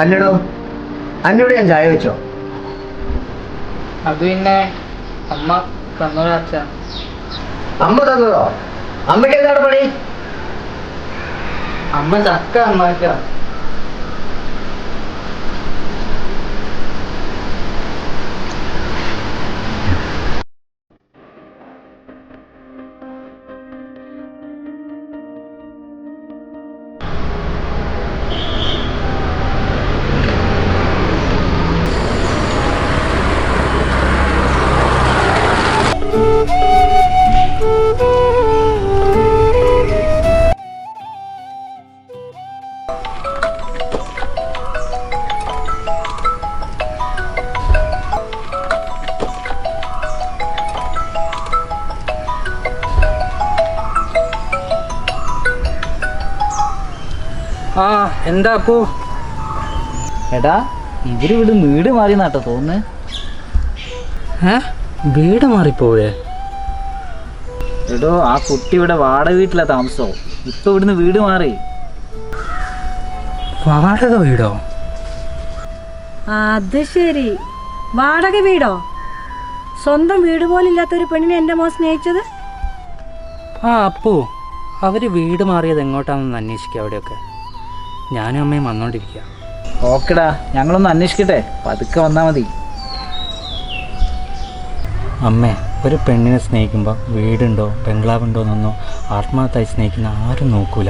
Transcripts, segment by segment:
അല്ലടോ, അന്നോട് ഞാൻ ചായ വെച്ചോ? അത് പിന്നെ അമ്മ തന്നോളൂ അച്ഛ. അമ്മ തന്നതോ? അമ്മയ്ക്ക് എന്താണ് പണി? അമ്മ ചക്ക അമ്മക്ക. ആ എന്താ അപ്പോ? എടാ ഇവര് വീട് മാറി നാട്ടോ തോന്നുന്നു. വീട് മാറിപ്പോവേ? എടോ ആ കുട്ടി ഇവിടെ വാടക വീട്ടിലാ താമസോ. ഇപ്പൊ ഇവിടുന്ന് വീട് മാറി. വാടക വീടോ? അത് ശരി, വാടക വീടോ? സ്വന്തം വീട് പോലും ഇല്ലാത്തൊരു പെണ്ണിനെ എൻ്റെ മോൻ സ്നേഹിച്ചത്? ആ അപ്പോ അവര് വീട് മാറിയത് എങ്ങോട്ടാണെന്ന് അന്വേഷിക്കുക. അവിടെയൊക്കെ ഞാനും അമ്മയും വന്നോണ്ടിരിക്കുക. ഓക്കെടാ, ഞങ്ങളൊന്ന് അന്വേഷിക്കട്ടെ, പതുക്കെ വന്നാ മതി. അമ്മേ, ഒരു പെണ്ണിനെ സ്നേഹിക്കുമ്പോൾ വീടുണ്ടോ ബംഗ്ലാവുണ്ടോ എന്നൊന്നോ ആത്മാർത്ഥമായി സ്നേഹിക്കുന്ന ആരും നോക്കൂല.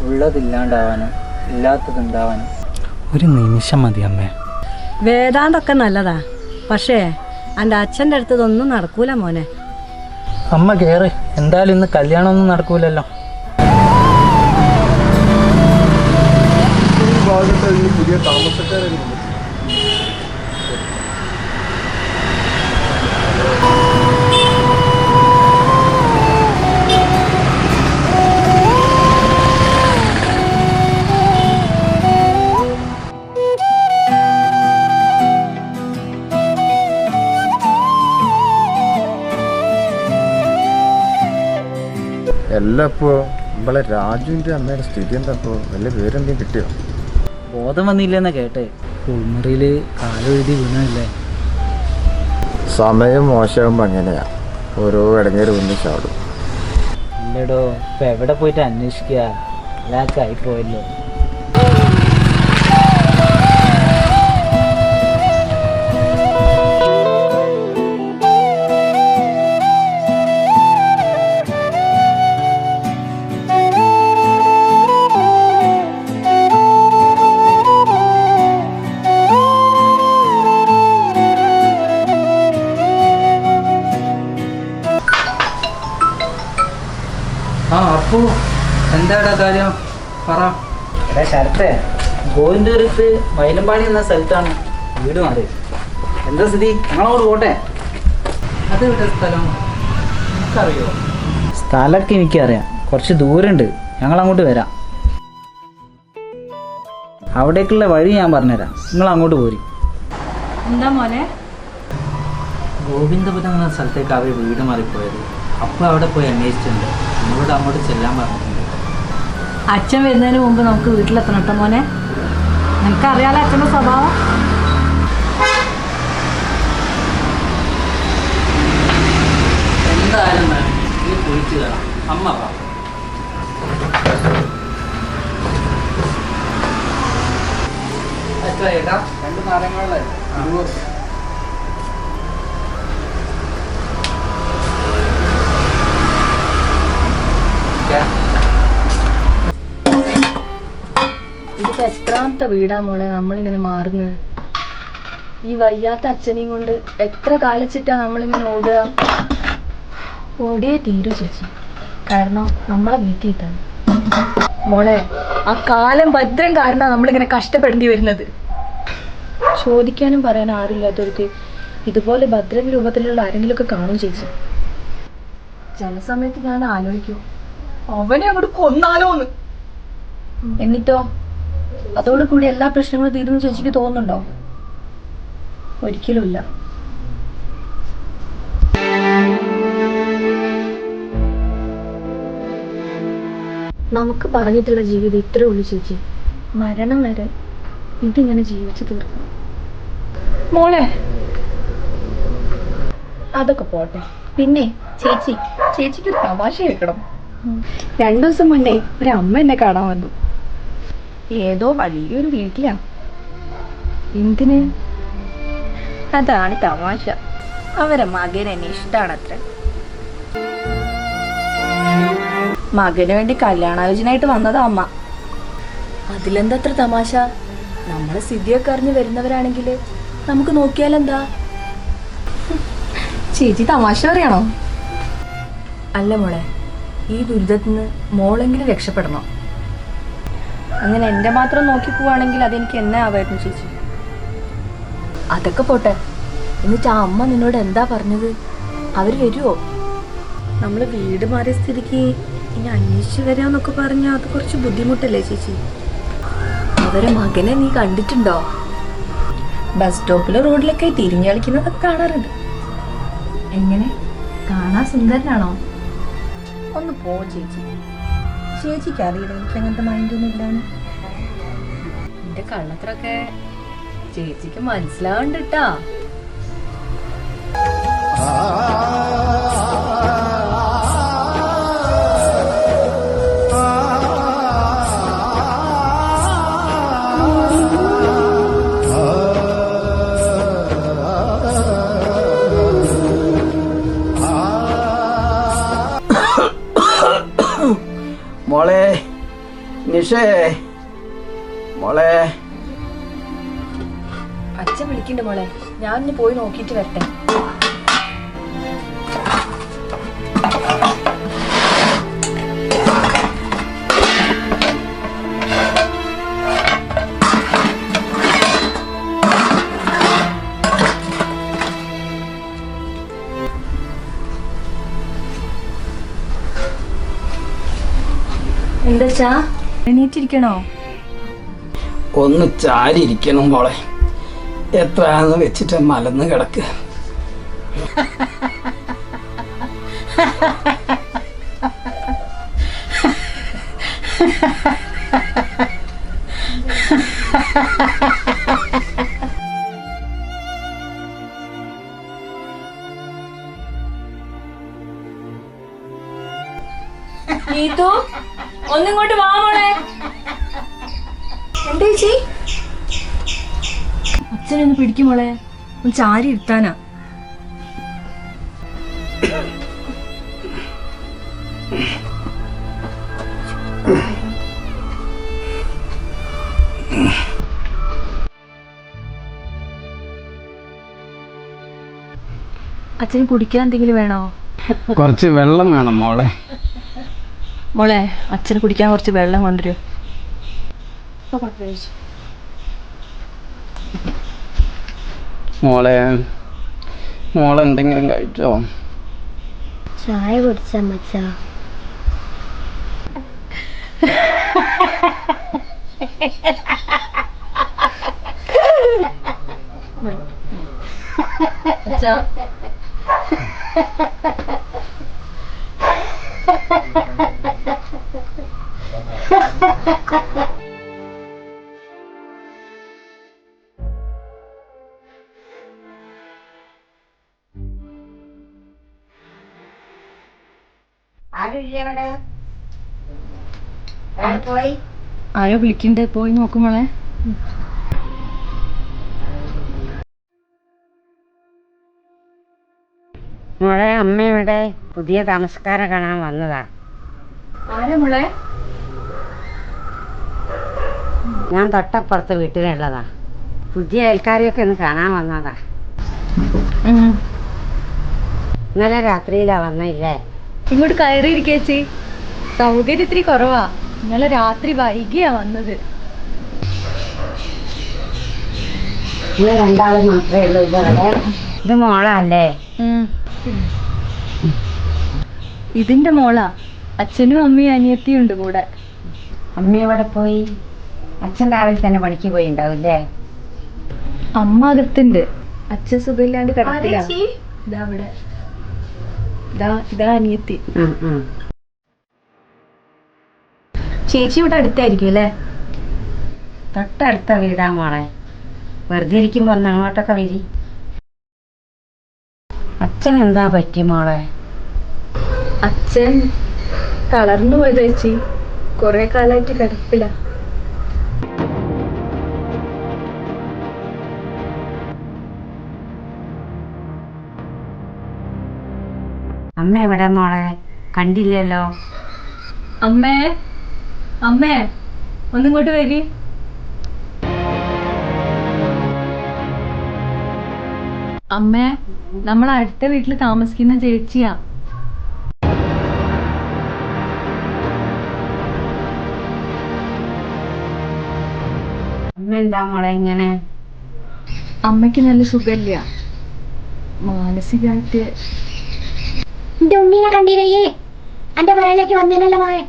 ഉള്ളതില്ലാണ്ടാവാനും ഇല്ലാത്തതുണ്ടാവാനും ഒരു നിമിഷം മതി അമ്മേ. വേദാന്തൊക്കെ നല്ലതാ, പക്ഷേ എൻ്റെ അച്ഛൻ്റെ അടുത്തതൊന്നും നടക്കൂല മോനെ. അമ്മ കേറ്, എന്തായാലും ഇന്ന് കല്യാണമൊന്നും നടക്കൂലല്ലോ. പുതിയ താമസക്കാരും എല്ലാം ഇപ്പോൾ നമ്മളെ രാജുവിൻ്റെ അമ്മയുടെ സ്ഥിതി എന്താ? ഇപ്പോൾ വല്ല പേരെന്തെങ്കിലും കിട്ടിയോ? ബോധം വന്നില്ലെന്നാ കേട്ടെ. ഉൾമുറിയിൽ കാലെഴുതി വീണല്ലേ? സമയം മോശമാകുമ്പോൾ അങ്ങനെയാ, ഓരോ ഇടങ്ങേര് വന്ന് ചാടും. ഇല്ലടോ, ഇപ്പൊ എവിടെ പോയിട്ട് അന്വേഷിക്കുക? എല്ലാവർക്കും ആയിപ്പോയല്ലോ. ആ അപ്പോ എന്താടാ കാര്യം പറ. എടാ ശരത്തെ, ഗോവിന്ദപുരത്ത് മൈലമ്പാടി എന്ന സ്ഥലത്താണ് വീട് മാറി. എന്താ സ്ഥിതി? ഞങ്ങളങ്ങോട്ട് പോട്ടെ. അത് എവിടെ സ്ഥലം എനിക്കറിയോ? സ്ഥലമൊക്കെ എനിക്കറിയാം, കുറച്ച് ദൂരമുണ്ട്. ഞങ്ങളങ്ങോട്ട് വരാം. അവിടേക്കുള്ള വഴി ഞാൻ പറഞ്ഞുതരാം, നിങ്ങൾ അങ്ങോട്ട് പോരി. എന്താ മോനെ? ഗോവിന്ദപുരം എന്ന സ്ഥലത്തേക്ക് അവർ വീട് മാറിപ്പോയത്. അപ്പോൾ അവിടെ പോയി അന്വേഷിച്ചിട്ടുണ്ട്. നമ്മളോട് അങ്ങോട്ട് ചെല്ലാൻ പറഞ്ഞിട്ടുണ്ട്. അച്ഛൻ വരുന്നതിന് മുമ്പ് നമുക്ക് വീട്ടിലെത്തണം കേട്ടോ മോനെ. നിനക്കറിയാലോ അച്ഛൻ്റെ സ്വഭാവം. എന്തായാലും വേണം നീ കുളിച്ചു തരാം. അമ്മ പറ. ഏട്ടാ 2 നാരങ്ങളല്ലേ? ഇതിപ്പോ എത്രാമത്തെ വീടാ മോളെ നമ്മളിങ്ങനെ മാറുന്നത്? ഈ വയ്യാത്ത അച്ഛനെയും കൊണ്ട് എത്ര കാലിച്ചിട്ടാ നമ്മളിങ്ങനെ ഓടുക? ഓടിയേ തീരൂ ചേച്ചി, കാരണം നമ്മളെ വീട്ടിൽ തന്നെ മോളെ ആ കാലം ഭദ്രം കാരണം നമ്മളിങ്ങനെ കഷ്ടപ്പെടേണ്ടി വരുന്നത്. ചോദിക്കാനും പറയാനും ആരില്ലാത്തവർക്ക് ഇതുപോലെ ഭദ്രം രൂപത്തിലുള്ള ആരെങ്കിലുമൊക്കെ കാണും ചേച്ചി. ചില സമയത്ത് ഞാൻ ആലോചിക്കും അവനെ അങ്ങോട്ട് കൊന്നാലോന്ന്. എന്നിട്ടോ അതോടുകൂടി എല്ലാ പ്രശ്നങ്ങളും തീരുന്നു ചേച്ചിക്ക് തോന്നുന്നുണ്ടോ? ഒരിക്കലുമില്ല. നമുക്ക് പറഞ്ഞിട്ടുള്ള ജീവിതം ഇത്രേ ഉള്ളൂ ചേച്ചി. മരണം വരെ ഇതിങ്ങനെ ജീവിച്ചു തീർക്കണം. മോളെ അതൊക്കെ പോട്ടെ. പിന്നെ ചേച്ചിക്ക് ഒരു തമാശ കേൾക്കണം. 2 ദിവസം മുന്നേ ഒരു അമ്മ എന്നെ കാണാൻ വന്നു. ഏതോ വലിയൊരു വീട്ടിലാ. എന്തിന്? അതാണ് തമാശ. അവരെ മകൻ എന്നെ ഇഷ്ടാണത്ര. മകന് വേണ്ടി കല്യാണാലോചനയായിട്ട് വന്നതാ അമ്മ. അതിലെന്തത്ര തമാശ? നമ്മളെ സ്ഥിതിയൊക്കെ അറിഞ്ഞ് വരുന്നവരാണെങ്കിൽ നമുക്ക് നോക്കിയാലെന്താ? ചേച്ചി തമാശ അറിയണോ? അല്ല മോളെ, ഈ ദുരിതത്തിൽ നിന്ന് മോളെങ്കിലും രക്ഷപ്പെടണം. അങ്ങനെ എൻ്റെ മാത്രം നോക്കി പോവാണെങ്കിൽ അതെനിക്ക് എന്നെ ആവായിരുന്നു ചേച്ചി. അതൊക്കെ പോട്ടെ. എന്നിട്ട് ആ അമ്മ നിന്നോട് എന്താ പറഞ്ഞത്? അവർ വരുമോ? നമ്മൾ വീട് മാറിയ സ്ഥിതിക്ക് ഇനി അന്വേഷിച്ച് വരാന്നൊക്കെ പറഞ്ഞാൽ അത് കുറച്ച് ബുദ്ധിമുട്ടല്ലേ ചേച്ചി? അവരെ മകനെ നീ കണ്ടിട്ടുണ്ടോ? ബസ് സ്റ്റോപ്പിലെ റോഡിലൊക്കെ തിരിഞ്ഞു കളിക്കുന്നതൊക്കെ കാണാറുണ്ട്. എങ്ങനെ? കാണാൻ സുന്ദരനാണോ? ഒന്ന് പോ ചേച്ചി. ചേച്ചിക്ക് അറിയില്ല എനിക്ക് അങ്ങനത്തെ മൈൻഡൊന്നും ഇല്ലാന്ന്. എന്റെ കള്ളത്രൊക്കെ ചേച്ചിക്ക് മനസ്സിലാവണ്ടിട്ടാ. മോളെ നിഷേ, മോളെ. അച്ഛൻ വിളിക്കണ്ട മോളെ, ഞാൻ ഇന്ന് പോയി നോക്കിയിട്ട് വരട്ടെ. എന്താ എണീറ്റിരിക്കണോ? ഒന്ന് ചാരിയിരിക്കണം മോളെ. എത്രയാണെന്ന് വെച്ചിട്ട് മലന്ന് കിടക്ക്. ഒന്നിങ്ങോട്ട് വാ മോളെ. എന്താ ചേച്ചി? അച്ഛനൊന്ന് പിടിക്കും മോളെ, ഒന്ന് ചാരി ഇരുത്താനാ. അച്ഛന് കുടിക്കാൻ എന്തെങ്കിലും വേണോ? കുറച്ച് വെള്ളം വേണം മോളെ. മോളെ, അച്ഛന് കുടിക്കാൻ കുറച്ച് വെള്ളം കൊണ്ടുവരൂ. മോളെന്തെങ്കിലും കഴിച്ചോ? ചായ കുടിച്ചാ മച്ചാ. ആരോ വിളിക്കണ്ടേ, പോയി നോക്കുമ്പോളെ. മോളെ, അമ്മയുടെ പുതിയ താമസക്കാരെ കാണാൻ വന്നതാ. ആരാ മോളെ? ഞാൻ തൊട്ടപ്പുറത്ത് വീട്ടിലുള്ളതാ. പുതിയ അയൽക്കാരെയൊക്കെ ഒന്ന് കാണാൻ വന്നതാ. ഇന്നലെ രാത്രിയിലാ വന്നില്ലേ? ഇങ്ങോട്ട് കയറിയിരിക്കേച്ചി. സൗകര്യം ഇത്തിരി കുറവാ. ഇന്നലെ രാത്രി വൈകിയാ വന്നത്. ഇന്ന് 2 ആള് മാത്രമേ ഉള്ളൂ ഇവിടെ. ഇത് മോളല്ലേ? ഇതിന്റെ മോളാ. അച്ഛനും അമ്മയും അനിയത്തിയും ഉണ്ട് കൂടെ. അമ്മ ഇവിടെ പോയി? അച്ഛൻ രാവിലെ തന്നെ പണിക്ക് പോയിണ്ടാവില്ലേ? അമ്മ അകത്തുണ്ട്. അച്ഛൻ സുഖമില്ലാണ്ട് കിടക്കില്ല. ഇതാ ഇവിടെ. ഇതാ അനിയത്തി. ചേച്ചി ഇവിടെ അടുത്തായിരിക്കും അല്ലേ? തൊട്ടടുത്ത വീടാ മോളെ. വെറുതെ ഇരിക്കുമ്പോൾ ഒന്ന് അങ്ങോട്ടൊക്കെ വരി. അച്ഛൻ എന്താ പറ്റി മോളെ? അച്ഛൻ തളർന്നു പോയത് ചേച്ചി. കുറെ കാലമായിട്ട് കിടപ്പില്ല. അമ്മ എവിടെ മോളെ? കണ്ടില്ലല്ലോ. അമ്മേ, അമ്മേ, ഒന്നിങ്ങോട്ട് വരി. അമ്മേ, നമ്മൾ അടുത്ത വീട്ടിൽ താമസിക്കുന്ന ചേച്ചിയാ. അമ്മ എന്താ മോളെ ഇങ്ങനെ? അമ്മയ്ക്ക് നല്ല സുഖമില്ല. മാനസികമായിട്ട്. എന്റെ ഉണ്ണിനെ കണ്ടില്ലേ? എന്റെ പറയിലേക്ക് വന്നില്ലല്ലോ മോളെ.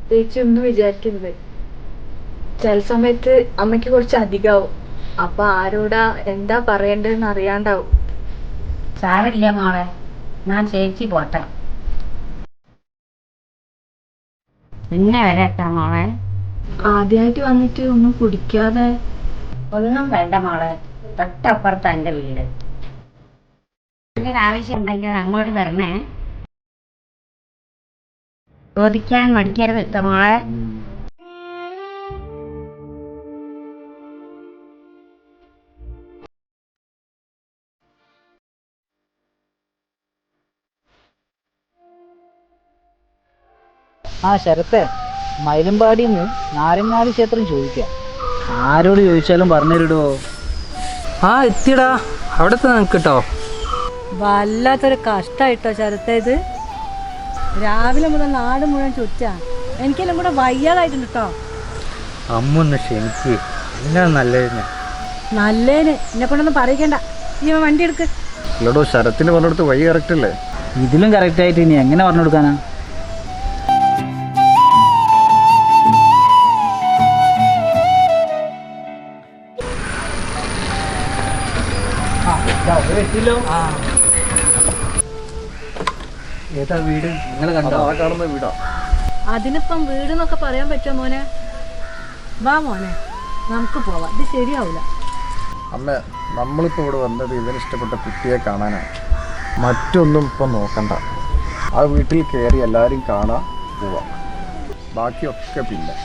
ചേച്ചി ഒന്നും വിചാരിക്കരുത്. ചില സമയത്ത് അമ്മയ്ക്ക് കുറച്ച് അധികമാവും. അപ്പൊ ആരോടാ എന്താ പറയണ്ടെന്ന് അറിയാണ്ടാവും. സാരില്ല മോളെ, ഞാൻ ചേച്ചി പോട്ടെ. പിന്നെ വരട്ടെ മോളെ. ആദ്യമായിട്ട് വന്നിട്ട് ഒന്നും കുടിക്കാതെ. ഒന്നും വേണ്ട മോളെ, തൊട്ടപ്പുറത്ത് എൻ്റെ വീട്. ആവശ്യം ഉണ്ടെങ്കിൽ അങ്ങോട്ട് വരണേ. ചോദിക്കാൻ മടിക്കരുത് കേട്ടോ മോളെ. ആ ശരത്തെ, മയിലമ്പാടിന്ന് നാരങ്ങാടി ക്ഷേത്രം ചോദിക്കാം. ആരോട് ചോദിച്ചാലും പറഞ്ഞുതരുടോ. ആ എത്തിയടാ, അവിടത്തെ നിൽക്കട്ടോ. വല്ലാത്തൊരു കഷ്ടായിട്ടോ ശരത്തെ ഇത്. രാവിലെ മുതൽ നാട് മുഴുവൻ ചുറ്റാ. എനിക്കെല്ലാം കൂടെ വയ്യാതായിട്ടുണ്ട് കേട്ടോ. അമ്മ ഒന്ന് ക്ഷമിക്ക്, എല്ലാം നല്ലതിന്. നല്ലേന് എന്നെ കൊണ്ടൊന്നും പറയിക്കണ്ട. ഈ വണ്ടി എടുക്ക്. ഇല്ലടോ, ശരത്തിന് പറഞ്ഞെടുത്ത് വഴി കറക്റ്റ് അല്ലേ? ഇതിലും കറക്റ്റായിട്ട് ഇനി എങ്ങനെ പറഞ്ഞു കൊടുക്കാനാ? ഏതാ വീട്? നിങ്ങൾ കണ്ടോ? ആ കാണുന്ന വീടാ. അതിനിപ്പം വീട് എന്നൊക്കെ പറയാൻ പറ്റുമോ മോനെ? വാ മോനെ, നമുക്ക് പോവാം. ഇത് ശരിയാവില്ല. അമ്മ, നമ്മളിപ്പോൾ ഇവിടെ വന്നത് ഇതിന് ഇഷ്ടപ്പെട്ട കുട്ടിയെ കാണാനാണ്. മറ്റൊന്നും ഇപ്പം നോക്കണ്ട. ആ വീട്ടിൽ കയറി എല്ലാവരും കാണാൻ പോവാം. ബാക്കിയൊക്കെ പിന്നെ.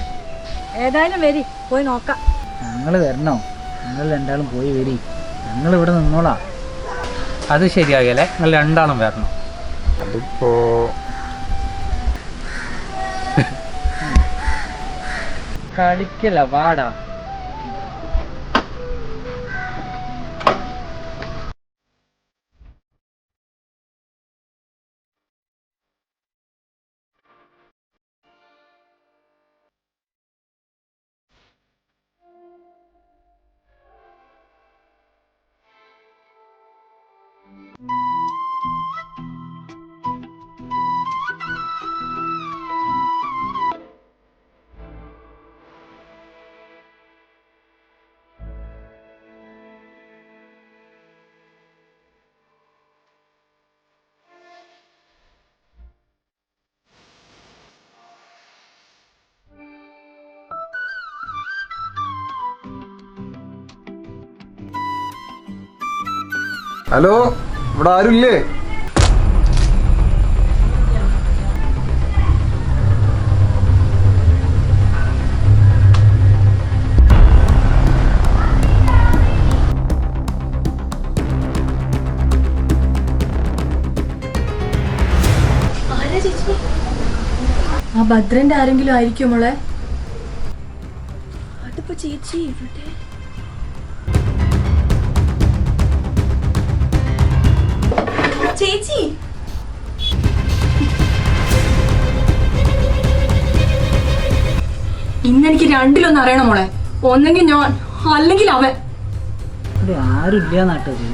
ഏതായാലും വരി, പോയി നോക്കാം. ഞങ്ങൾ വരണോ? നിങ്ങൾ രണ്ടാളും പോയി വരി. ഞങ്ങൾ ഇവിടെ നിന്നോളാം. അത് ശരിയാകല്ലേ, നിങ്ങൾ രണ്ടാളും വരണം. അതിപ്പോ കളിക്കല്ല, വാടാ. ഹലോ, ഇവിടെ ആരുമില്ലേ? ആ ഭദ്രന്റെ ആരെങ്കിലും ആയിരിക്കും മോളെ. അതിപ്പോ ചേച്ചി ഇവിടെ. ചേച്ചി, ഇന്നെനിക്ക് രണ്ടിലൊന്നും അറിയണം മോളെ. ഒന്നെങ്കിൽ ഞാൻ, അല്ലെങ്കിൽ അവൻ. ഇവിടെ ആരുമില്ല നാട്ടത്.